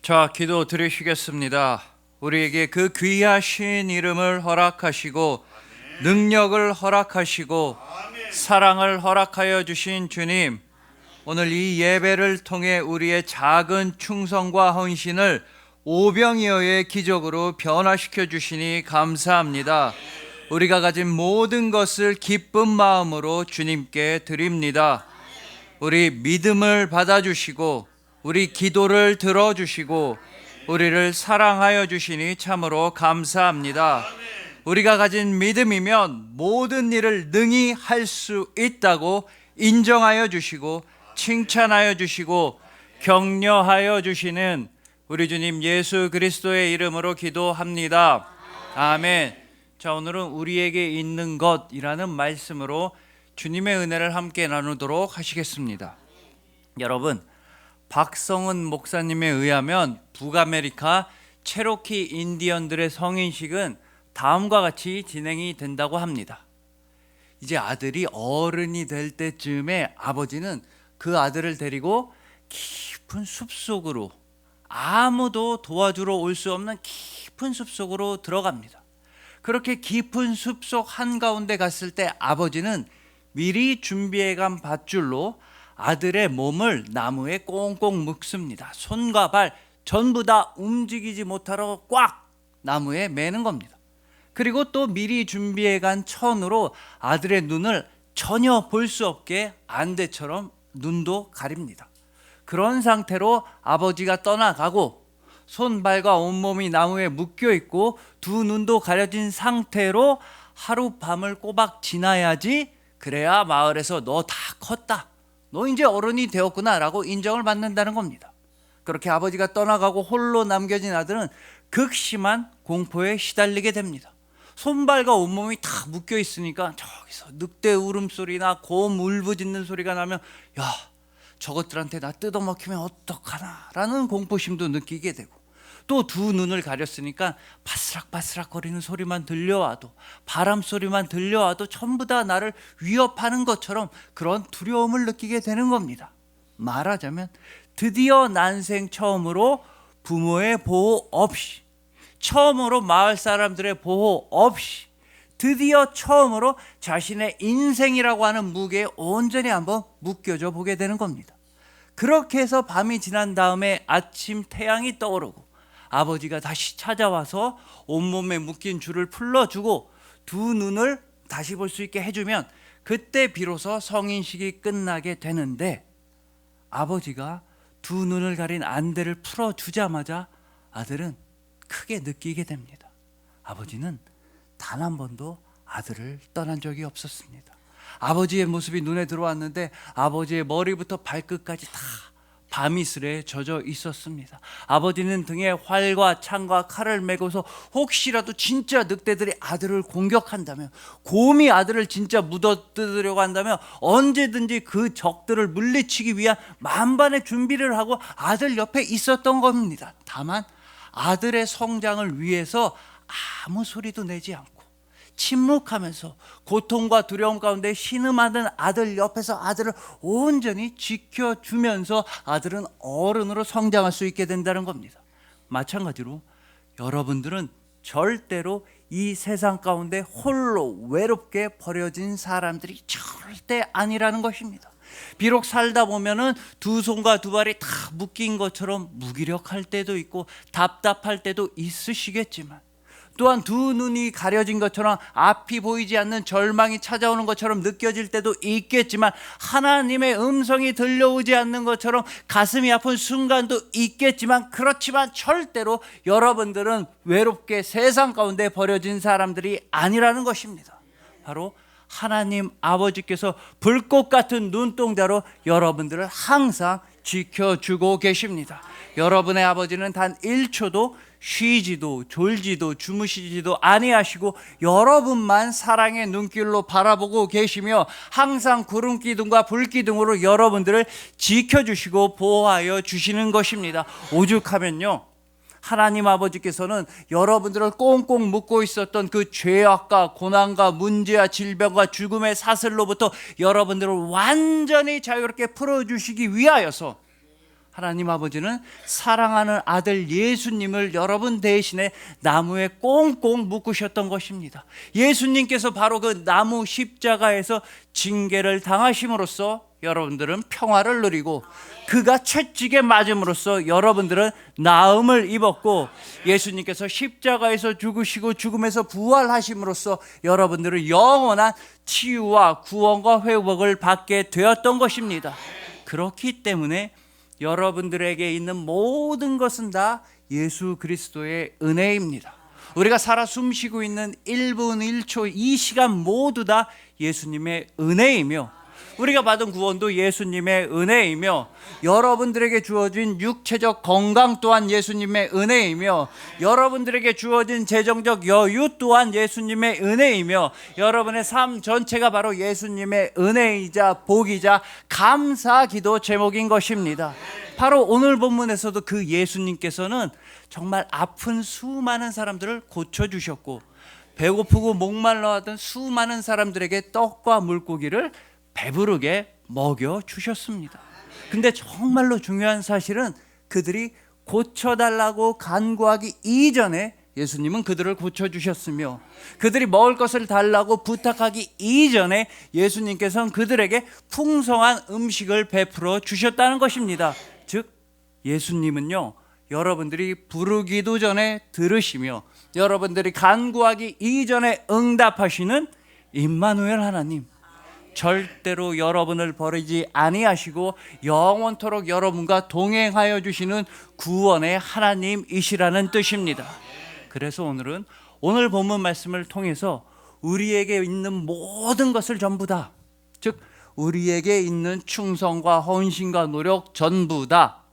자, 기도 드리시겠습니다. 우리에게 그 귀하신 이름을 허락하시고 능력을 허락하시고 사랑을 허락하여 주신 주님, 오늘 이 예배를 통해 우리의 작은 충성과 헌신을 오병이어의 기적으로 변화시켜 주시니 감사합니다. 우리가 가진 모든 것을 기쁜 마음으로 주님께 드립니다. 우리 믿음을 받아주시고 우리 기도를 들어주시고 우리를 사랑하여 주시니 참으로 감사합니다. 우리가 가진 믿음이면 모든 일을 능히 할 수 있다고 인정하여 주시고 칭찬하여 주시고 격려하여 주시는 우리 주님 예수 그리스도의 이름으로 기도합니다. 아멘. 자, 오늘은 우리에게 있는 것이라는 말씀으로 주님의 은혜를 함께 나누도록 하시겠습니다. 여러분, 박성은 목사님에 의하면 북아메리카 체로키 인디언들의 성인식은 다음과 같이 진행이 된다고 합니다. 이제 아들이 어른이 될 때쯤에 아버지는 그 아들을 데리고 깊은 숲속으로, 아무도 도와주러 올 수 없는 깊은 숲속으로 들어갑니다. 그렇게 깊은 숲속 한가운데 갔을 때 아버지는 미리 준비해간 밧줄로 아들의 몸을 나무에 꽁꽁 묶습니다. 손과 발 전부 다 움직이지 못하러 꽉 나무에 매는 겁니다. 그리고 또 미리 준비해간 천으로 아들의 눈을 전혀 볼 수 없게 안대처럼 눈도 가립니다. 그런 상태로 아버지가 떠나가고 손발과 온몸이 나무에 묶여 있고 두 눈도 가려진 상태로 하룻밤을 꼬박 지나야지, 그래야 마을에서 너 다 컸다, 너 이제 어른이 되었구나 라고 인정을 받는다는 겁니다. 그렇게 아버지가 떠나가고 홀로 남겨진 아들은 극심한 공포에 시달리게 됩니다. 손발과 온몸이 다 묶여 있으니까 저기서 늑대 울음소리나 곰 울부짖는 소리가 나면 야, 저것들한테 나 뜯어먹히면 어떡하나 라는 공포심도 느끼게 되고, 또 두 눈을 가렸으니까 바스락바스락 거리는 소리만 들려와도, 바람 소리만 들려와도 전부 다 나를 위협하는 것처럼 그런 두려움을 느끼게 되는 겁니다. 말하자면 드디어 난생 처음으로 부모의 보호 없이, 처음으로 마을 사람들의 보호 없이, 드디어 처음으로 자신의 인생이라고 하는 무게에 온전히 한번 묶여져 보게 되는 겁니다. 그렇게 해서 밤이 지난 다음에 아침 태양이 떠오르고 아버지가 다시 찾아와서 온몸에 묶인 줄을 풀러주고 두 눈을 다시 볼 수 있게 해주면 그때 비로소 성인식이 끝나게 되는데, 아버지가 두 눈을 가린 안대를 풀어주자마자 아들은 크게 느끼게 됩니다. 아버지는 단 한 번도 아들을 떠난 적이 없었습니다. 아버지의 모습이 눈에 들어왔는데 아버지의 머리부터 발끝까지 다 밤이슬에 젖어 있었습니다. 아버지는 등에 활과 창과 칼을 메고서 혹시라도 진짜 늑대들이 아들을 공격한다면, 곰이 아들을 진짜 묻어뜯으려고 한다면 언제든지 그 적들을 물리치기 위한 만반의 준비를 하고 아들 옆에 있었던 겁니다. 다만 아들의 성장을 위해서 아무 소리도 내지 않고 침묵하면서 고통과 두려움 가운데 신음하는 아들 옆에서 아들을 온전히 지켜주면서 아들은 어른으로 성장할 수 있게 된다는 겁니다. 마찬가지로 여러분들은 절대로 이 세상 가운데 홀로 외롭게 버려진 사람들이 절대 아니라는 것입니다. 비록 살다 보면은 두 손과 두 발이 다 묶인 것처럼 무기력할 때도 있고 답답할 때도 있으시겠지만, 또한 두 눈이 가려진 것처럼 앞이 보이지 않는 절망이 찾아오는 것처럼 느껴질 때도 있겠지만, 하나님의 음성이 들려오지 않는 것처럼 가슴이 아픈 순간도 있겠지만, 그렇지만 절대로 여러분들은 외롭게 세상 가운데 버려진 사람들이 아니라는 것입니다. 바로 하나님 아버지께서 불꽃 같은 눈동자로 여러분들을 항상 지켜주고 계십니다. 여러분의 아버지는 단 1초도 쉬지도 졸지도 주무시지도 아니하시고 여러분만 사랑의 눈길로 바라보고 계시며 항상 구름기둥과 불기둥으로 여러분들을 지켜주시고 보호하여 주시는 것입니다. 오죽하면요, 하나님 아버지께서는 여러분들을 꽁꽁 묶고 있었던 그 죄악과 고난과 문제와 질병과 죽음의 사슬로부터 여러분들을 완전히 자유롭게 풀어주시기 위하여서 하나님 아버지는 사랑하는 아들 예수님을 여러분 대신에 나무에 꽁꽁 묶으셨던 것입니다. 예수님께서 바로 그 나무 십자가에서 징계를 당하심으로써 여러분들은 평화를 누리고, 그가 채찍에 맞음으로써 여러분들은 나음을 입었고, 예수님께서 십자가에서 죽으시고 죽음에서 부활하심으로써 여러분들은 영원한 치유와 구원과 회복을 받게 되었던 것입니다. 그렇기 때문에 여러분들에게 있는 모든 것은 다 예수 그리스도의 은혜입니다. 우리가 살아 숨쉬고 있는 1분 1초 이 시간 모두 다 예수님의 은혜이며, 우리가 받은 구원도 예수님의 은혜이며, 여러분들에게 주어진 육체적 건강 또한 예수님의 은혜이며, 여러분들에게 주어진 재정적 여유 또한 예수님의 은혜이며, 여러분의 삶 전체가 바로 예수님의 은혜이자 복이자 감사기도 제목인 것입니다. 바로 오늘 본문에서도 그 예수님께서는 정말 아픈 수많은 사람들을 고쳐주셨고, 배고프고 목말라 하던 수많은 사람들에게 떡과 물고기를 배부르게 먹여주셨습니다. 근데 정말로 중요한 사실은 그들이 고쳐달라고 간구하기 이전에 예수님은 그들을 고쳐주셨으며, 그들이 먹을 것을 달라고 부탁하기 이전에 예수님께서는 그들에게 풍성한 음식을 베풀어 주셨다는 것입니다. 즉 예수님은요, 여러분들이 부르기도 전에 들으시며 여러분들이 간구하기 이전에 응답하시는 임마누엘 하나님, 절대로 여러분을 버리지 아니하시고 영원토록 여러분과 동행하여 주시는 구원의 하나님이시라는 뜻입니다. 그래서 오늘은 오늘 본문 말씀을 통해서 우리에게 있는 모든 것을 전부 다, 즉 우리에게 있는 충성과 헌신과 노력 전부 다,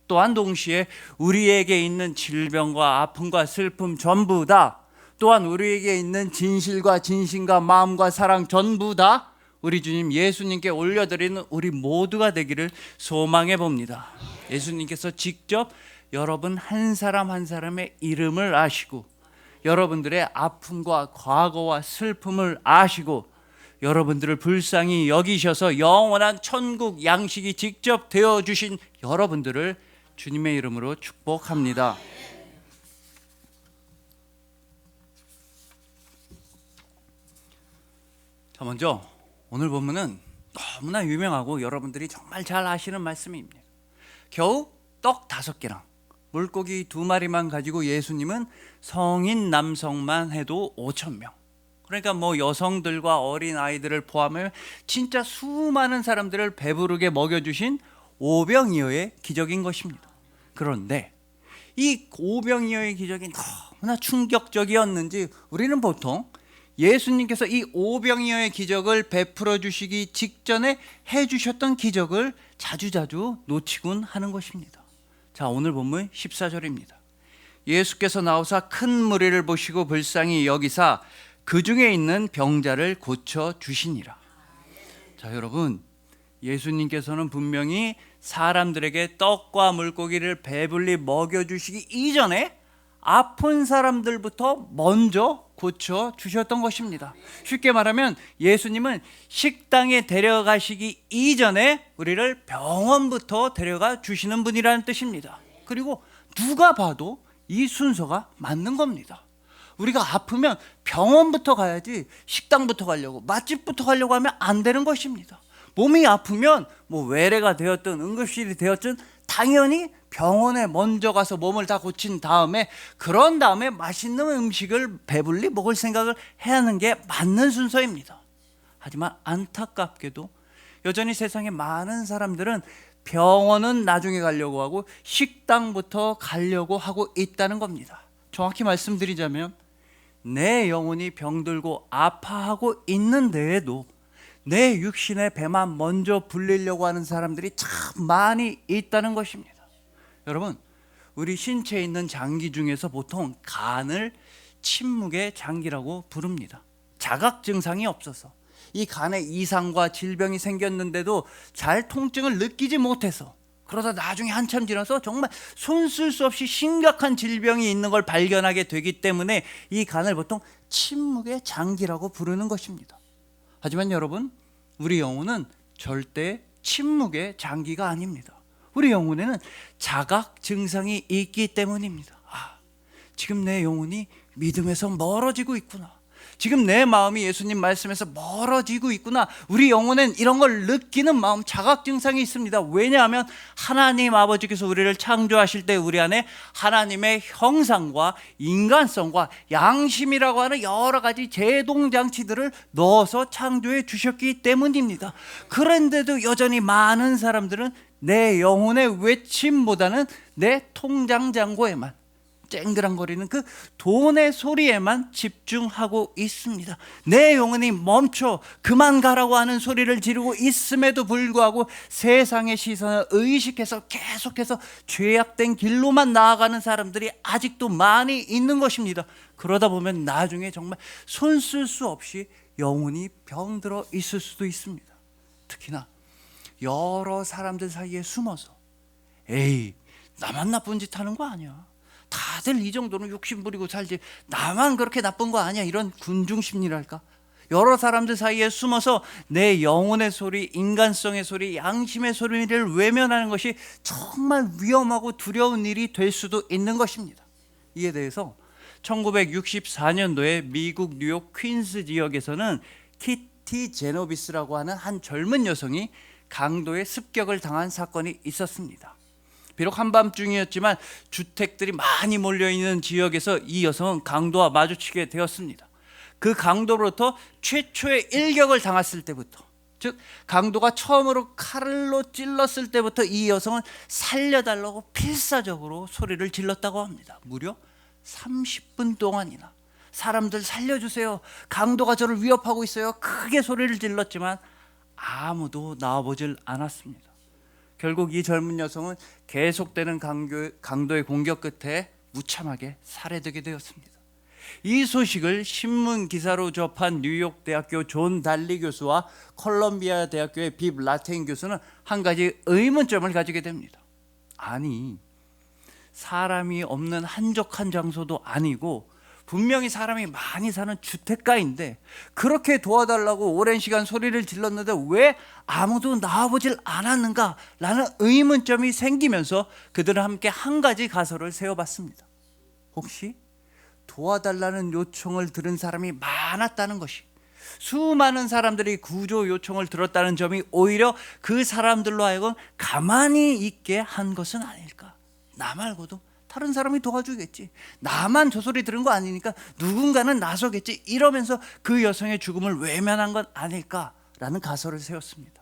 또한 동시에 우리에게 있는 질병과 아픔과 슬픔 전부 다, 또한 우리에게 있는 진실과 진심과 마음과 사랑 전부 다 우리 주님 예수님께 올려드리는 우리 모두가 되기를 소망해 봅니다. 예수님께서 직접 여러분 한 사람 한 사람의 이름을 아시고, 여러분들의 아픔과 과거와 슬픔을 아시고, 여러분들을 불쌍히 여기셔서 영원한 천국 양식이 직접 되어주신 여러분들을 주님의 이름으로 축복합니다. 자, 먼저 오늘 본문은 너무나 유명하고 여러분들이 정말 잘 아시는 말씀입니다. 겨우 떡 5개랑 물고기 2마리만 가지고 예수님은 성인 남성만 해도 5,000명, 그러니까 뭐 여성들과 어린 아이들을 포함해 진짜 수많은 사람들을 배부르게 먹여주신 오병이어의 기적인 것입니다. 그런데 이 오병이어의 기적이 너무나 충격적이었는지 우리는 보통 예수님께서 이 오병이어의 기적을 베풀어 주시기 직전에 해주셨던 기적을 자주자주 놓치곤 하는 것입니다. 자, 오늘 본문 14절입니다. 예수께서 나오사 큰 무리를 보시고 불쌍히 여기사 그 중에 있는 병자를 고쳐 주시니라. 자, 여러분, 예수님께서는 분명히 사람들에게 떡과 물고기를 배불리 먹여주시기 이전에 아픈 사람들부터 먼저 고쳐 주셨던 것입니다. 쉽게 말하면 예수님은 식당에 데려가시기 이전에 우리를 병원부터 데려가 주시는 분이라는 뜻입니다. 그리고 누가 봐도 이 순서가 맞는 겁니다. 우리가 아프면 병원부터 가야지 식당부터 가려고, 맛집부터 가려고 하면 안 되는 것입니다. 몸이 아프면 뭐 외래가 되었든 응급실이 되었든 당연히 병원에 먼저 가서 몸을 다 고친 다음에, 그런 다음에 맛있는 음식을 배불리 먹을 생각을 해야 하는 게 맞는 순서입니다. 하지만 안타깝게도 여전히 세상에 많은 사람들은 병원은 나중에 가려고 하고 식당부터 가려고 하고 있다는 겁니다. 정확히 말씀드리자면 내 영혼이 병들고 아파하고 있는데에도 내 육신의 배만 먼저 불리려고 하는 사람들이 참 많이 있다는 것입니다. 여러분, 우리 신체에 있는 장기 중에서 보통 간을 침묵의 장기라고 부릅니다. 자각 증상이 없어서 이 간에 이상과 질병이 생겼는데도 잘 통증을 느끼지 못해서, 그러다 나중에 한참 지나서 정말 손 쓸 수 없이 심각한 질병이 있는 걸 발견하게 되기 때문에 이 간을 보통 침묵의 장기라고 부르는 것입니다. 하지만 여러분, 우리 영혼은 절대 침묵의 장기가 아닙니다. 우리 영혼에는 자각 증상이 있기 때문입니다. 지금 내 영혼이 믿음에서 멀어지고 있구나. 지금 내 마음이 예수님 말씀에서 멀어지고 있구나. 우리 영혼엔 이런 걸 느끼는 마음, 자각 증상이 있습니다. 왜냐하면 하나님 아버지께서 우리를 창조하실 때 우리 안에 하나님의 형상과 인간성과 양심이라고 하는 여러 가지 제동장치들을 넣어서 창조해 주셨기 때문입니다. 그런데도 여전히 많은 사람들은 내 영혼의 외침보다는 내 통장 잔고에만, 쨍그랑거리는 그 돈의 소리에만 집중하고 있습니다. 내 영혼이 멈춰 그만 가라고 하는 소리를 지르고 있음에도 불구하고 세상의 시선을 의식해서 계속해서 죄악된 길로만 나아가는 사람들이 아직도 많이 있는 것입니다. 그러다 보면 나중에 정말 손 쓸 수 없이 영혼이 병들어 있을 수도 있습니다. 특히나 여러 사람들 사이에 숨어서 에이, 나만 나쁜 짓 하는 거 아니야, 다들 이 정도는 욕심 부리고 살지, 나만 그렇게 나쁜 거 아니야, 이런 군중심리랄까, 여러 사람들 사이에 숨어서 내 영혼의 소리, 인간성의 소리, 양심의 소리를 외면하는 것이 정말 위험하고 두려운 일이 될 수도 있는 것입니다. 이에 대해서 1964년도에 미국 뉴욕 퀸스 지역에서는 키티 제노비스라고 하는 한 젊은 여성이 강도의 습격을 당한 사건이 있었습니다. 비록 한밤중이었지만 주택들이 많이 몰려있는 지역에서 이 여성은 강도와 마주치게 되었습니다. 그 강도로부터 최초의 일격을 당했을 때부터, 즉 강도가 처음으로 칼로 찔렀을 때부터 이 여성은 살려달라고 필사적으로 소리를 질렀다고 합니다. 무려 30분 동안이나 사람들 살려주세요, 강도가 저를 위협하고 있어요, 크게 소리를 질렀지만 아무도 나와보질 않았습니다. 결국 이 젊은 여성은 계속되는 강도의 공격 끝에 무참하게 살해되게 되었습니다. 이 소식을 신문 기사로 접한 뉴욕 대학교 존 달리 교수와 콜롬비아 대학교의 빕 라테인 교수는 한 가지 의문점을 가지게 됩니다. 아니, 사람이 없는 한적한 장소도 아니고 분명히 사람이 많이 사는 주택가인데 그렇게 도와달라고 오랜 시간 소리를 질렀는데 왜 아무도 나와보질 않았는가 라는 의문점이 생기면서 그들은 함께 한 가지 가설을 세워봤습니다. 혹시 도와달라는 요청을 들은 사람이 많았다는 것이, 수많은 사람들이 구조 요청을 들었다는 점이 오히려 그 사람들로 하여금 가만히 있게 한 것은 아닐까. 나 말고도 다른 사람이 도와주겠지, 나만 저 소리 들은 거 아니니까 누군가는 나서겠지, 이러면서 그 여성의 죽음을 외면한 건 아닐까라는 가설을 세웠습니다.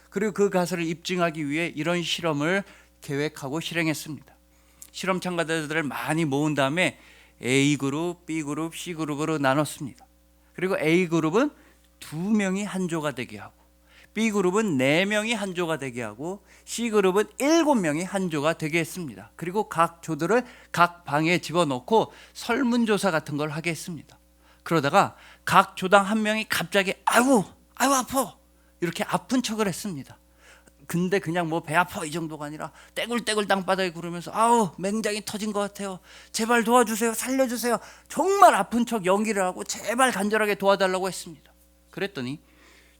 그리고 그 가설을 입증하기 위해 이런 실험을 계획하고 실행했습니다. 실험 참가자들을 많이 모은 다음에 A그룹, B그룹, C그룹으로 나눴습니다. 그리고 A그룹은 2명이 한 조가 되게 하고, B그룹은 4명이 한 조가 되게 하고, C그룹은 7명이 한 조가 되게 했습니다. 그리고 각 조들을 각 방에 집어넣고 설문조사 같은 걸 하게 했습니다. 그러다가 각 조당 한 명이 갑자기 아이고 아파, 이렇게 아픈 척을 했습니다. 근데 그냥 뭐 배 아파 이 정도가 아니라 떼굴떼굴 땅바닥에 구르면서 아우 맹장이 터진 것 같아요, 제발 도와주세요, 살려주세요, 정말 아픈 척 연기를 하고 제발 간절하게 도와달라고 했습니다. 그랬더니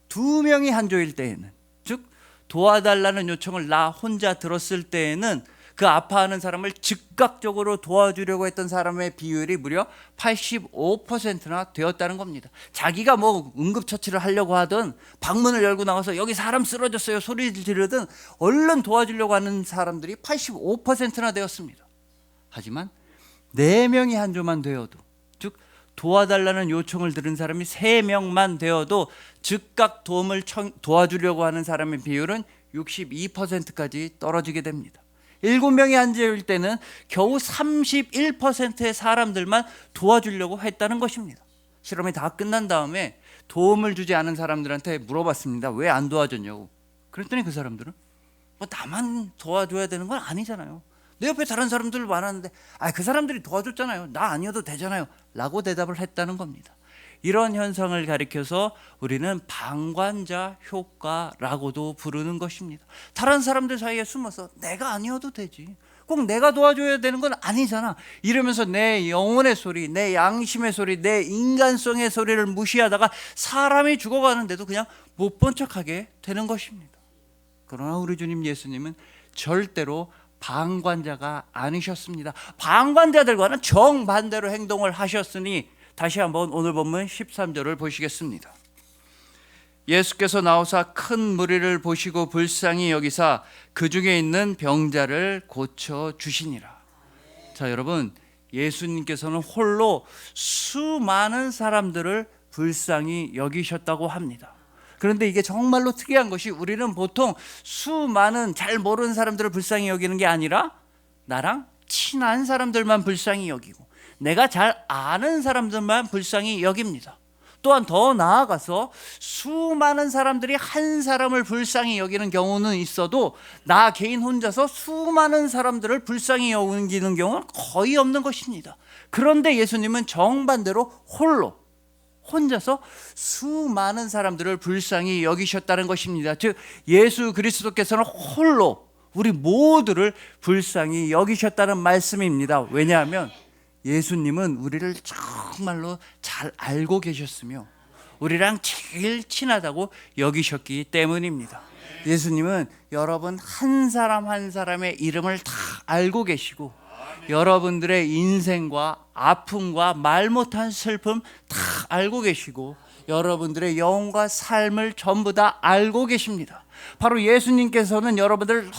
2명이 한 조일 때에는, 즉 도와달라는 요청을 나 혼자 들었을 때에는 그 아파하는 사람을 즉각적으로 도와주려고 했던 사람의 비율이 무려 85%나 되었다는 겁니다. 자기가 뭐 응급처치를 하려고 하든 방문을 열고 나가서 여기 사람 쓰러졌어요 소리 지르든 얼른 도와주려고 하는 사람들이 85%나 되었습니다. 하지만 4명이 한 조만 되어도, 즉 도와달라는 요청을 들은 사람이 3명만 되어도 즉각 도와주려고 하는 사람의 비율은 62%까지 떨어지게 됩니다. 7명이 앉아있을 때는 겨우 31%의 사람들만 도와주려고 했다는 것입니다. 실험이 다 끝난 다음에 도움을 주지 않은 사람들한테 물어봤습니다. 왜 안 도와줬냐고. 그랬더니 그 사람들은 뭐 나만 도와줘야 되는 건 아니잖아요, 내 옆에 다른 사람들 많았는데 그 사람들이 도와줬잖아요, 나 아니어도 되잖아요 라고 대답을 했다는 겁니다. 이런 현상을 가리켜서 우리는 방관자 효과라고도 부르는 것입니다. 다른 사람들 사이에 숨어서 내가 아니어도 되지, 꼭 내가 도와줘야 되는 건 아니잖아 이러면서 내 영혼의 소리, 내 양심의 소리, 내 인간성의 소리를 무시하다가 사람이 죽어가는데도 그냥 못 본 척하게 되는 것입니다. 그러나 우리 주님 예수님은 절대로 방관자가 아니셨습니다. 방관자들과는 정반대로 행동을 하셨으니 다시 한번 오늘 본문 13절을 보시겠습니다. 예수께서 나오사 큰 무리를 보시고 불쌍히 여기사 그 중에 있는 병자를 고쳐 주시니라. 자, 여러분, 예수님께서는 홀로 수많은 사람들을 불쌍히 여기셨다고 합니다. 그런데 이게 정말로 특이한 것이, 우리는 보통 수많은 잘 모르는 사람들을 불쌍히 여기는 게 아니라 나랑 친한 사람들만 불쌍히 여기고 내가 잘 아는 사람들만 불쌍히 여깁니다. 또한 더 나아가서 수많은 사람들이 한 사람을 불쌍히 여기는 경우는 있어도 나 개인 혼자서 수많은 사람들을 불쌍히 여기는 경우는 거의 없는 것입니다. 그런데 예수님은 정반대로 혼자서 수많은 사람들을 불쌍히 여기셨다는 것입니다. 즉 예수 그리스도께서는 홀로 우리 모두를 불쌍히 여기셨다는 말씀입니다. 왜냐하면 예수님은 우리를 정말로 잘 알고 계셨으며 우리랑 제일 친하다고 여기셨기 때문입니다. 예수님은 여러분 한 사람 한 사람의 이름을 다 알고 계시고 여러분들의 인생과 아픔과 말 못한 슬픔 다 알고 계시고 여러분들의 영혼과 삶을 전부 다 알고 계십니다. 바로 예수님께서는 여러분들을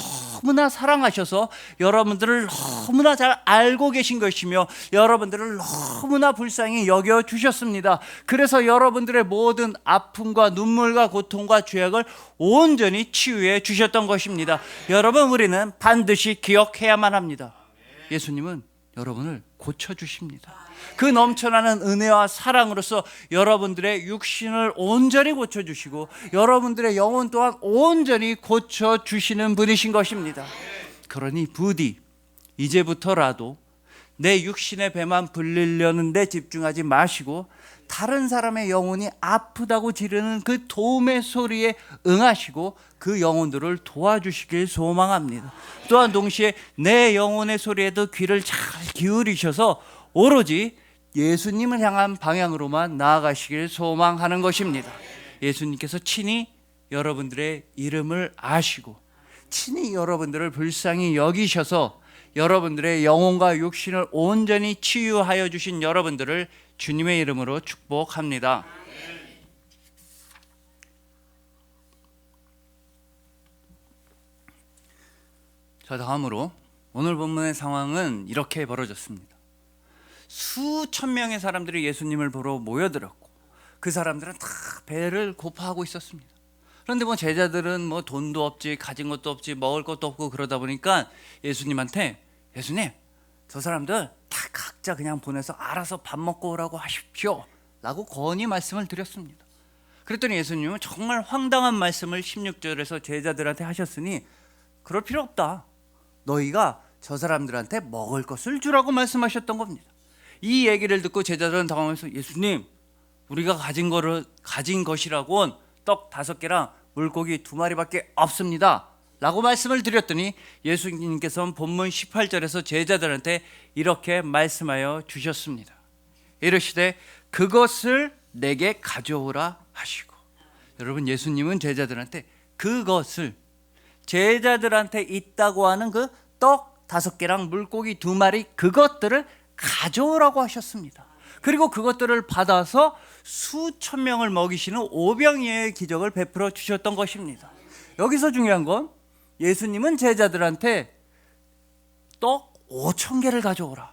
너무나 사랑하셔서 여러분들을 너무나 잘 알고 계신 것이며 여러분들을 너무나 불쌍히 여겨주셨습니다. 그래서 여러분들의 모든 아픔과 눈물과 고통과 죄악을 온전히 치유해 주셨던 것입니다. 여러분, 우리는 반드시 기억해야만 합니다. 예수님은 여러분을 고쳐주십니다. 그 넘쳐나는 은혜와 사랑으로서 여러분들의 육신을 온전히 고쳐주시고 여러분들의 영혼 또한 온전히 고쳐주시는 분이신 것입니다. 그러니 부디 이제부터라도 내 육신의 배만 불리려는 데 집중하지 마시고 다른 사람의 영혼이 아프다고 지르는 그 도움의 소리에 응하시고 그 영혼들을 도와주시길 소망합니다. 또한 동시에 내 영혼의 소리에도 귀를 잘 기울이셔서 오로지 예수님을 향한 방향으로만 나아가시길 소망하는 것입니다. 예수님께서 친히 여러분들의 이름을 아시고 친히 여러분들을 불쌍히 여기셔서 여러분들의 영혼과 육신을 온전히 치유하여 주신 여러분들을 주님의 이름으로 축복합니다. 자, 다음으로 오늘 본문의 상황은 이렇게 벌어졌습니다. 수천 명의 사람들이 예수님을 보러 모여들었고 그 사람들은 다 배를 고파하고 있었습니다. 그런데 제자들은 돈도 없지, 가진 것도 없지, 먹을 것도 없고 그러다 보니까 예수님한테, 예수님, 저 사람들 다 각자 그냥 보내서 알아서 밥 먹고 오라고 하십시오 라고 건의 말씀을 드렸습니다. 그랬더니 예수님은 정말 황당한 말씀을 16절에서 제자들한테 하셨으니 그럴 필요 없다. 너희가 저 사람들한테 먹을 것을 주라고 말씀하셨던 겁니다. 이 얘기를 듣고 제자들은 당황해서, 예수님, 우리가 가진 것이라고는 떡 5개랑 물고기 2마리밖에 없습니다 라고 말씀을 드렸더니 예수님께서는 본문 18절에서 제자들한테 이렇게 말씀하여 주셨습니다. 이르시되 그것을 내게 가져오라 하시고. 여러분, 예수님은 제자들한테 그것을, 제자들한테 있다고 하는 그 떡 5개랑 물고기 2마리, 그것들을 가져오라고 하셨습니다. 그리고 그것들을 받아서 수천 명을 먹이시는 오병이어의 기적을 베풀어 주셨던 것입니다. 여기서 중요한 건 예수님은 제자들한테 떡 5,000개를 가져오라,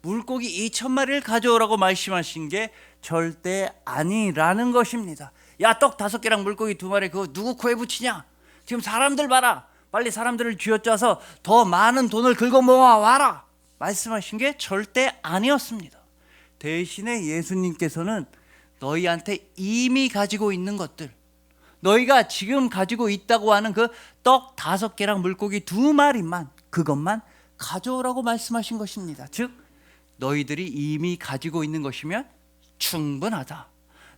물고기 2,000마리를 가져오라고 말씀하신 게 절대 아니라는 것입니다. 야, 떡 5개랑 물고기 2마리 그거 누구 코에 붙이냐? 지금 사람들 봐라. 빨리 사람들을 쥐어짜서 더 많은 돈을 긁어 모아 와라 말씀하신 게 절대 아니었습니다. 대신에 예수님께서는 너희한테 이미 가지고 있는 것들, 너희가 지금 가지고 있다고 하는 그 떡 5개랑 물고기 2마리만, 그것만 가져오라고 말씀하신 것입니다. 즉 너희들이 이미 가지고 있는 것이면 충분하다.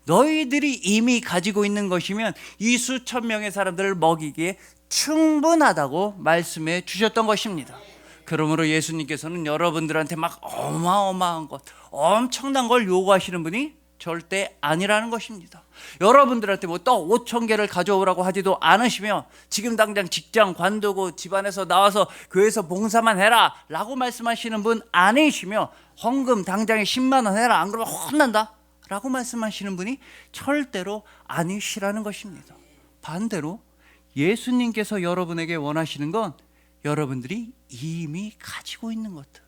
너희들이 이미 가지고 있는 것이면 이 수천 명의 사람들을 먹이기에 충분하다고 말씀해 주셨던 것입니다. 그러므로 예수님께서는 여러분들한테 막 어마어마한 것, 엄청난 걸 요구하시는 분이 절대 아니라는 것입니다. 여러분들한테 뭐 떡 5천 개를 가져오라고 하지도 않으시며 지금 당장 직장 관두고 집안에서 나와서 교회에서 봉사만 해라 라고 말씀하시는 분 아니시며 헌금 당장에 10만 원 해라 안 그러면 혼난다 라고 말씀하시는 분이 절대로 아니시라는 것입니다. 반대로 예수님께서 여러분에게 원하시는 건 여러분들이 이미 가지고 있는 것들,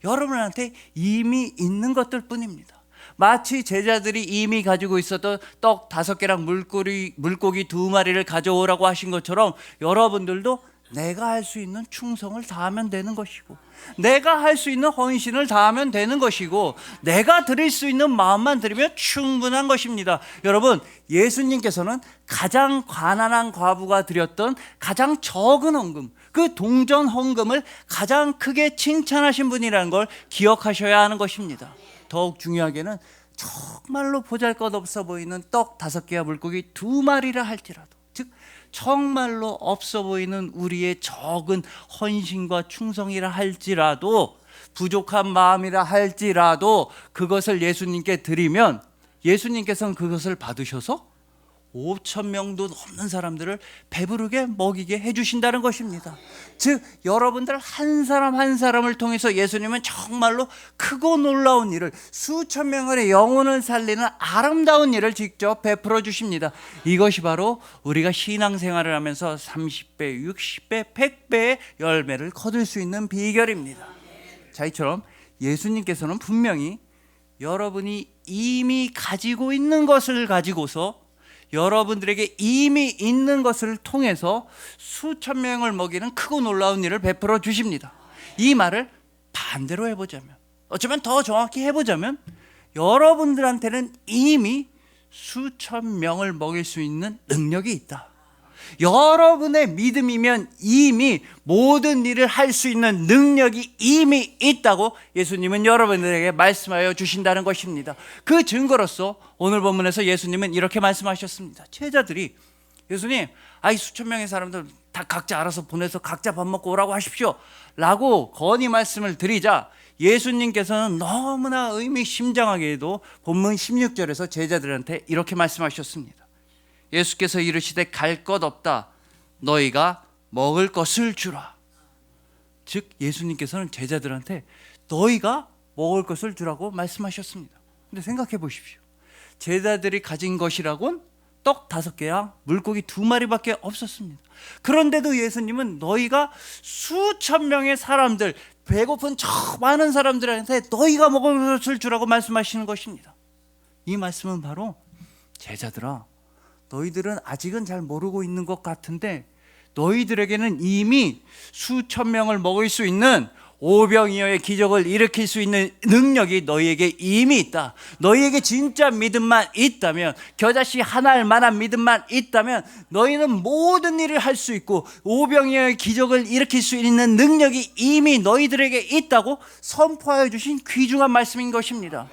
여러분한테 이미 있는 것들 뿐입니다. 마치 제자들이 이미 가지고 있었던 떡 5개랑 물고기 2마리를 가져오라고 하신 것처럼 여러분들도 내가 할 수 있는 충성을 다하면 되는 것이고, 내가 할 수 있는 헌신을 다하면 되는 것이고, 내가 드릴 수 있는 마음만 드리면 충분한 것입니다. 여러분, 예수님께서는 가장 가난한 과부가 드렸던 가장 적은 헌금, 그 동전 헌금을 가장 크게 칭찬하신 분이라는 걸 기억하셔야 하는 것입니다. 더욱 중요하게는 정말로 보잘것없어 보이는 떡 5개와 물고기 2마리라 할지라도, 즉 정말로 없어 보이는 우리의 적은 헌신과 충성이라 할지라도, 부족한 마음이라 할지라도 그것을 예수님께 드리면 예수님께서는 그것을 받으셔서 5천 명도 넘는 사람들을 배부르게 먹이게 해주신다는 것입니다. 즉 여러분들 한 사람 한 사람을 통해서 예수님은 정말로 크고 놀라운 일을, 수천 명의 영혼을 살리는 아름다운 일을 직접 베풀어 주십니다. 이것이 바로 우리가 신앙생활을 하면서 30배, 60배, 100배의 열매를 거둘 수 있는 비결입니다. 자, 이처럼 예수님께서는 분명히 여러분이 이미 가지고 있는 것을 가지고서 여러분들에게 이미 있는 것을 통해서 수천 명을 먹이는 크고 놀라운 일을 베풀어 주십니다. 이 말을 반대로 해보자면, 어쩌면 더 정확히 해보자면, 여러분들한테는 이미 수천 명을 먹일 수 있는 능력이 있다. 여러분의 믿음이면 이미 모든 일을 할 수 있는 능력이 이미 있다고 예수님은 여러분들에게 말씀하여 주신다는 것입니다. 그 증거로서 오늘 본문에서 예수님은 이렇게 말씀하셨습니다. 제자들이 예수님, 이 수천 명의 사람들 다 각자 알아서 보내서 각자 밥 먹고 오라고 하십시오 라고 건의 말씀을 드리자 예수님께서는 너무나 의미심장하게도 본문 16절에서 제자들한테 이렇게 말씀하셨습니다. 예수께서 이르시되 갈 것 없다. 너희가 먹을 것을 주라. 즉 예수님께서는 제자들한테 너희가 먹을 것을 주라고 말씀하셨습니다. 근데 생각해 보십시오. 제자들이 가진 것이라곤 떡 5개랑 물고기 2마리밖에 없었습니다. 그런데도 예수님은 너희가 수천 명의 사람들, 배고픈 저 많은 사람들한테 너희가 먹을 것을 주라고 말씀하시는 것입니다. 이 말씀은 바로 제자들아, 너희들은 아직은 잘 모르고 있는 것 같은데 너희들에게는 이미 수천 명을 먹일 수 있는 오병이어의 기적을 일으킬 수 있는 능력이 너희에게 이미 있다. 너희에게 진짜 믿음만 있다면, 겨자씨 하나만한 믿음만 있다면 너희는 모든 일을 할 수 있고 오병이어의 기적을 일으킬 수 있는 능력이 이미 너희들에게 있다고 선포하여 주신 귀중한 말씀인 것입니다.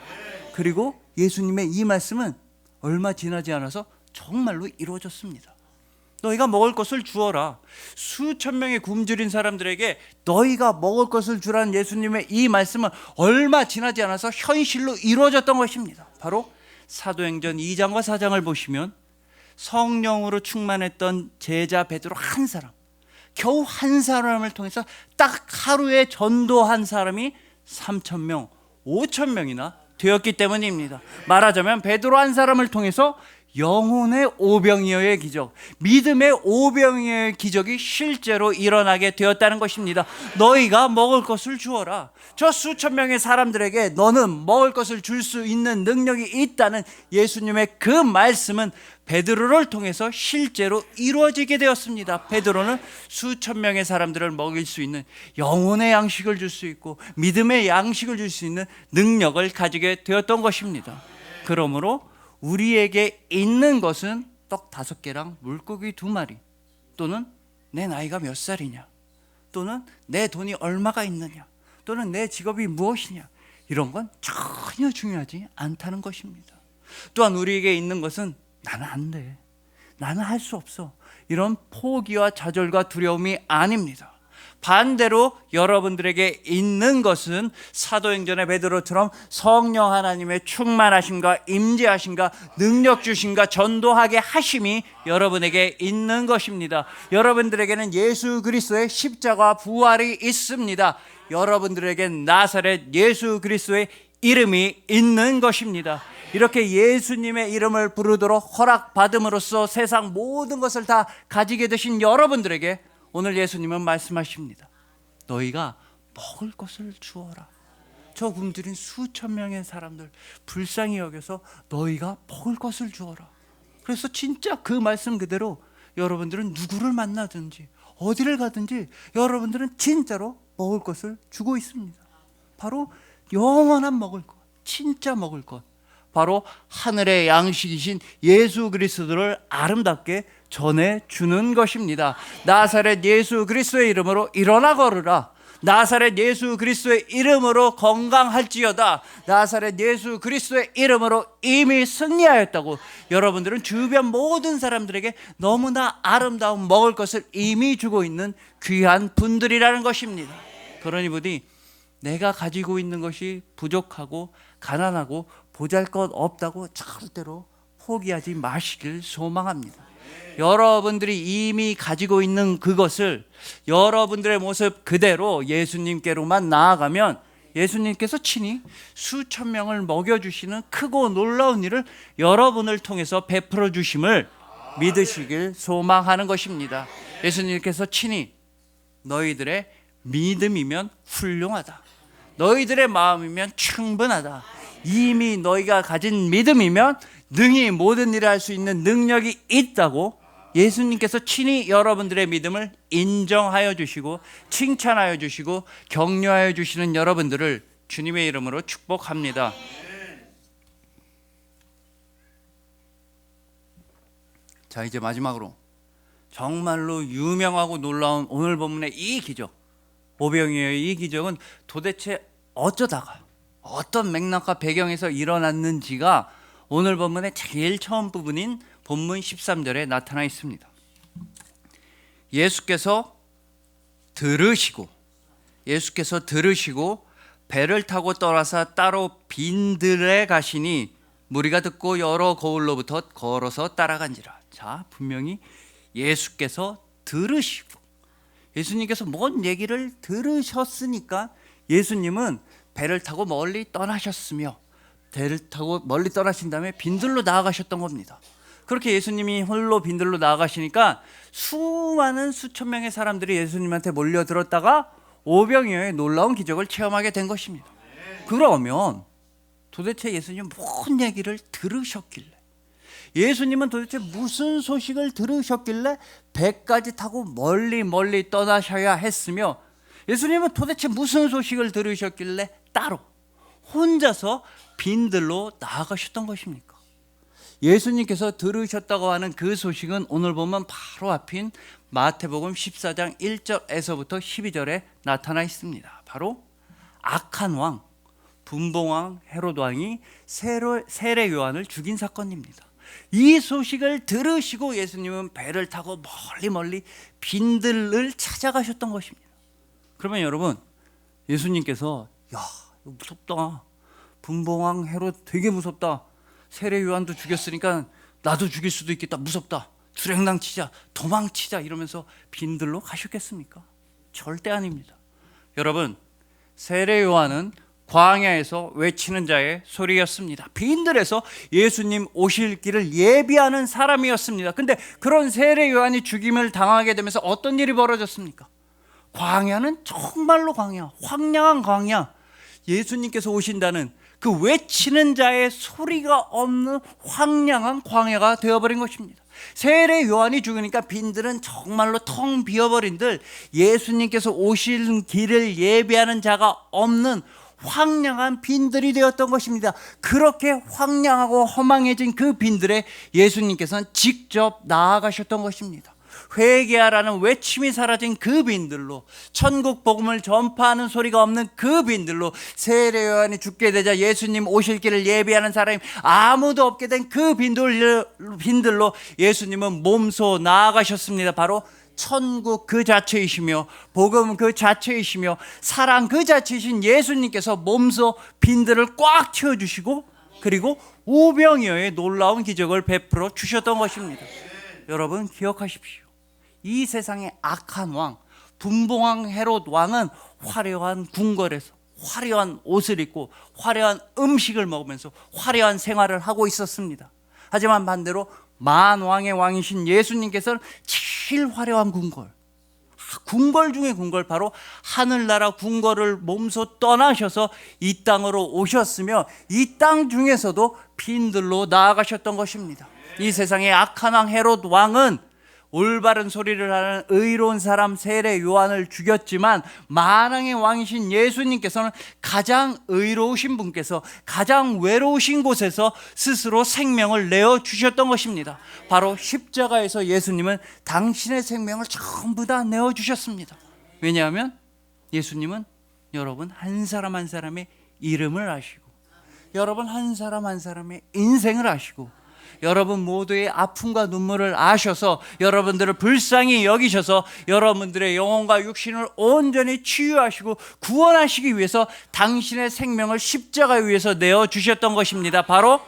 그리고 예수님의 이 말씀은 얼마 지나지 않아서 정말로 이루어졌습니다. 너희가 먹을 것을 주어라. 수천 명의 굶주린 사람들에게 너희가 먹을 것을 주라는 예수님의 이 말씀은 얼마 지나지 않아서 현실로 이루어졌던 것입니다. 바로 사도행전 2장과 4장을 보시면 성령으로 충만했던 제자 베드로 한 사람, 겨우 한 사람을 통해서 딱 하루에 전도한 사람이 3천 명, 5천 명이나 되었기 때문입니다. 말하자면 베드로 한 사람을 통해서 영혼의 오병이어의 기적, 믿음의 오병이어의 기적이 실제로 일어나게 되었다는 것입니다. 너희가 먹을 것을 주어라. 저 수천 명의 사람들에게 너는 먹을 것을 줄 수 있는 능력이 있다는 예수님의 그 말씀은 베드로를 통해서 실제로 이루어지게 되었습니다. 베드로는 수천 명의 사람들을 먹일 수 있는 영혼의 양식을 줄 수 있고 믿음의 양식을 줄 수 있는 능력을 가지게 되었던 것입니다. 그러므로 우리에게 있는 것은 떡 5개랑 물고기 2마리, 또는 내 나이가 몇 살이냐, 또는 내 돈이 얼마가 있느냐, 또는 내 직업이 무엇이냐, 이런 건 전혀 중요하지 않다는 것입니다. 또한 우리에게 있는 것은 나는 안 돼, 나는 할 수 없어, 이런 포기와 좌절과 두려움이 아닙니다. 반대로 여러분들에게 있는 것은 사도행전의 베드로처럼 성령 하나님의 충만하심과 임재하심과 능력 주심과 전도하게 하심이 여러분에게 있는 것입니다. 여러분들에게는 예수 그리스도의 십자가 부활이 있습니다. 여러분들에겐 나사렛 예수 그리스도의 이름이 있는 것입니다. 이렇게 예수님의 이름을 부르도록 허락받음으로써 세상 모든 것을 다 가지게 되신 여러분들에게 오늘 예수님은 말씀하십니다. 너희가 먹을 것을 주어라. 저 굶주린 수천 명의 사람들 불쌍히 여겨서 너희가 먹을 것을 주어라. 그래서 진짜 그 말씀 그대로 여러분들은 누구를 만나든지 어디를 가든지 여러분들은 진짜로 먹을 것을 주고 있습니다. 바로 영원한 먹을 것, 진짜 먹을 것, 바로 하늘의 양식이신 예수 그리스도를 아름답게 전해주는 것입니다. 나사렛 예수 그리스도의 이름으로 일어나 걸으라. 나사렛 예수 그리스도의 이름으로 건강할지어다. 나사렛 예수 그리스도의 이름으로 이미 승리하였다고 여러분들은 주변 모든 사람들에게 너무나 아름다운 먹을 것을 이미 주고 있는 귀한 분들이라는 것입니다. 그러니 부디 내가 가지고 있는 것이 부족하고 가난하고 보잘것 없다고 절대로 포기하지 마시길 소망합니다. 여러분들이 이미 가지고 있는 그것을 여러분들의 모습 그대로 예수님께로만 나아가면 예수님께서 친히 수천 명을 먹여주시는 크고 놀라운 일을 여러분을 통해서 베풀어 주심을 믿으시길 소망하는 것입니다. 예수님께서 친히 너희들의 믿음이면 훌륭하다, 너희들의 마음이면 충분하다, 이미 너희가 가진 믿음이면 능히 모든 일을 할 수 있는 능력이 있다고 예수님께서 친히 여러분들의 믿음을 인정하여 주시고 칭찬하여 주시고 격려하여 주시는 여러분들을 주님의 이름으로 축복합니다. 자, 이제 마지막으로 정말로 유명하고 놀라운 오늘 본문의 이 기적, 오병이어의 이 기적은 도대체 어쩌다가 어떤 맥락과 배경에서 일어났는지가 오늘 본문의 제일 처음 부분인 본문 13절에 나타나 있습니다. 예수께서 들으시고 배를 타고 떠나서 따로 빈들에 가시니 무리가 듣고 여러 거울로부터 걸어서 따라간지라. 자, 분명히 예수께서 들으시고, 예수님께서 뭔 얘기를 들으셨으니까 예수님은 배를 타고 멀리 떠나셨으며, 배를 타고 멀리 떠나신 다음에 빈들로 나아가셨던 겁니다. 그렇게 예수님이 홀로 빈들로 나아가시니까 수천 명의 사람들이 예수님한테 몰려들었다가 오병이어의 놀라운 기적을 체험하게 된 것입니다. 그러면 도대체 예수님은 뭔 얘기를 들으셨길래, 예수님은 도대체 무슨 소식을 들으셨길래 배까지 타고 멀리 떠나셔야 했으며, 예수님은 도대체 무슨 소식을 들으셨길래 따로 혼자서 빈들로 나아가셨던 것입니까? 예수님께서 들으셨다고 하는 그 소식은 오늘 보면 바로 앞인 마태복음 14장 1절에서부터 12절에 나타나 있습니다. 바로 악한 왕, 분봉왕 헤롯 왕이 세례 요한을 죽인 사건입니다. 이 소식을 들으시고 예수님은 배를 타고 멀리 빈들을 찾아가셨던 것입니다. 그러면 여러분, 예수님께서 야, 이거 무섭다, 분봉왕 헤롯 되게 무섭다, 세례 요한도 죽였으니까 나도 죽일 수도 있겠다, 무섭다, 주랭랑치자, 도망치자 이러면서 빈들로 가셨겠습니까? 절대 아닙니다. 여러분, 세례 요한은 광야에서 외치는 자의 소리였습니다. 빈들에서 예수님 오실 길을 예비하는 사람이었습니다. 근데 그런 세례 요한이 죽임을 당하게 되면서 어떤 일이 벌어졌습니까? 광야는 정말로 광야, 황량한 광야, 예수님께서 오신다는 그 외치는 자의 소리가 없는 황량한 광야가 되어버린 것입니다. 세례 요한이 죽으니까 빈들은 정말로 텅 비어버린들 예수님께서 오실 길을 예비하는 자가 없는 황량한 빈들이 되었던 것입니다. 그렇게 황량하고 허망해진 그 빈들에 예수님께서는 직접 나아가셨던 것입니다. 회개하라는 외침이 사라진 그 빈들로, 천국 복음을 전파하는 소리가 없는 그 빈들로, 세례 요한이 죽게 되자 예수님 오실 길을 예비하는 사람이 아무도 없게 된 그 빈들로 예수님은 몸소 나아가셨습니다. 바로 천국 그 자체이시며 복음 그 자체이시며 사랑 그 자체이신 예수님께서 몸소 빈들을 꽉 채워주시고 그리고 오병이어의 놀라운 기적을 베풀어 주셨던 것입니다. 여러분 기억하십시오. 이 세상의 악한 왕 분봉왕 헤롯 왕은 화려한 궁궐에서 화려한 옷을 입고 화려한 음식을 먹으면서 화려한 생활을 하고 있었습니다. 하지만 반대로 만왕의 왕이신 예수님께서는 제일 화려한 궁궐 중에 궁궐, 바로 하늘나라 궁궐을 몸소 떠나셔서 이 땅으로 오셨으며 이 땅 중에서도 빈들로 나아가셨던 것입니다. 이 세상의 악한 왕 헤롯 왕은 올바른 소리를 하는 의로운 사람 세례 요한을 죽였지만 만왕의 왕이신 예수님께서는 가장 의로우신 분께서 가장 외로우신 곳에서 스스로 생명을 내어주셨던 것입니다. 바로 십자가에서 예수님은 당신의 생명을 전부 다 내어주셨습니다. 왜냐하면 예수님은 여러분 한 사람 한 사람의 이름을 아시고 여러분 한 사람 한 사람의 인생을 아시고 여러분 모두의 아픔과 눈물을 아셔서 여러분들을 불쌍히 여기셔서 여러분들의 영혼과 육신을 온전히 치유하시고 구원하시기 위해서 당신의 생명을 십자가 위에서 내어주셨던 것입니다. 바로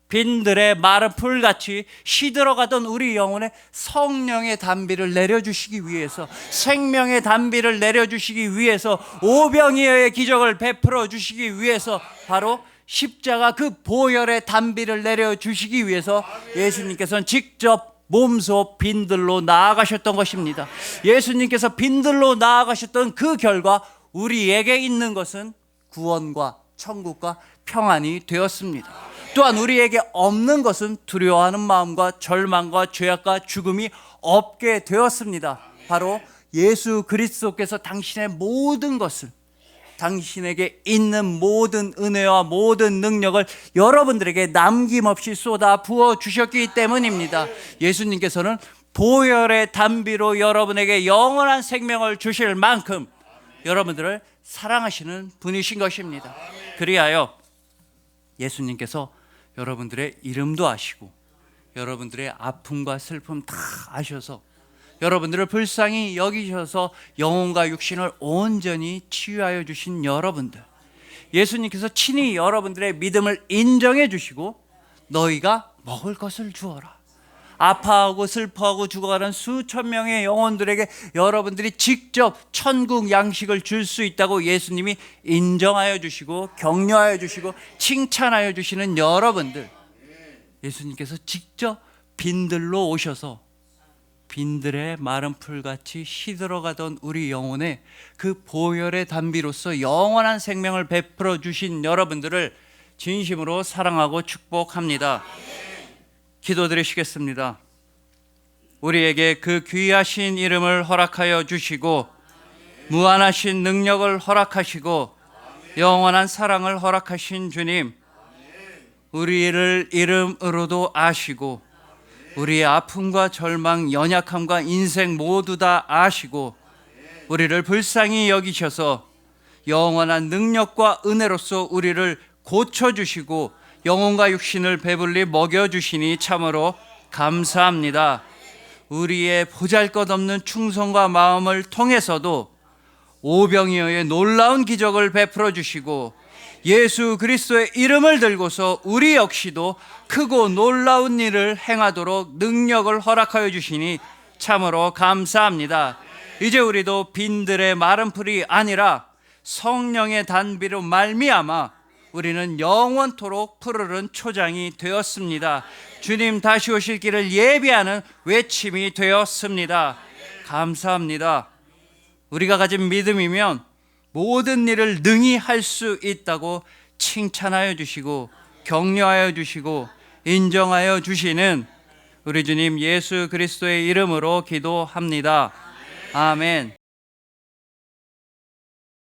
빈들의 마른 풀같이 시들어가던 우리 영혼에 성령의 단비를 내려주시기 위해서 생명의 단비를 내려주시기 위해서 오병이어의 기적을 베풀어 주시기 위해서 바로 십자가 그 보혈의 단비를 내려주시기 위해서 예수님께서는 직접 몸소 빈들로 나아가셨던 것입니다. 예수님께서 빈들로 나아가셨던 그 결과 우리에게 있는 것은 구원과 천국과 평안이 되었습니다. 또한 우리에게 없는 것은 두려워하는 마음과 절망과 죄악과 죽음이 없게 되었습니다. 바로 예수 그리스도께서 당신의 모든 것을 당신에게 있는 모든 은혜와 모든 능력을 여러분들에게 남김없이 쏟아 부어 주셨기 때문입니다. 예수님께서는 보혈의 단비로 여러분에게 영원한 생명을 주실 만큼 여러분들을 사랑하시는 분이신 것입니다. 그리하여 예수님께서 여러분들의 이름도 아시고 여러분들의 아픔과 슬픔 다 아셔서 여러분들을 불쌍히 여기셔서 영혼과 육신을 온전히 치유하여 주신 여러분들, 예수님께서 친히 여러분들의 믿음을 인정해 주시고 너희가 먹을 것을 주어라. 아파하고 슬퍼하고 죽어가는 수천 명의 영혼들에게 여러분들이 직접 천국 양식을 줄 수 있다고 예수님이 인정하여 주시고 격려하여 주시고 칭찬하여 주시는 여러분들, 예수님께서 직접 빈들로 오셔서 빈들의 마른 풀같이 시들어가던 우리 영혼에 그 보혈의 단비로서 영원한 생명을 베풀어 주신 여러분들을 진심으로 사랑하고 축복합니다. 기도드리시겠습니다. 우리에게 그 귀하신 이름을 허락하여 주시고 무한하신 능력을 허락하시고 영원한 사랑을 허락하신 주님, 우리를 이름으로도 아시고 우리의 아픔과 절망, 연약함과 인생 모두 다 아시고 우리를 불쌍히 여기셔서 영원한 능력과 은혜로서 우리를 고쳐주시고 영혼과 육신을 배불리 먹여주시니 참으로 감사합니다. 우리의 보잘것없는 충성과 마음을 통해서도 오병이어의 놀라운 기적을 베풀어 주시고 예수 그리스도의 이름을 들고서 우리 역시도 크고 놀라운 일을 행하도록 능력을 허락하여 주시니 참으로 감사합니다. 이제 우리도 빈들의 마른 풀이 아니라 성령의 단비로 말미암아 우리는 영원토록 푸르른 초장이 되었습니다. 주님 다시 오실 길을 예비하는 외침이 되었습니다. 감사합니다. 우리가 가진 믿음이면 모든 일을 능히 할 수 있다고 칭찬하여 주시고 격려하여 주시고 인정하여 주시는 우리 주님 예수 그리스도의 이름으로 기도합니다. 아멘.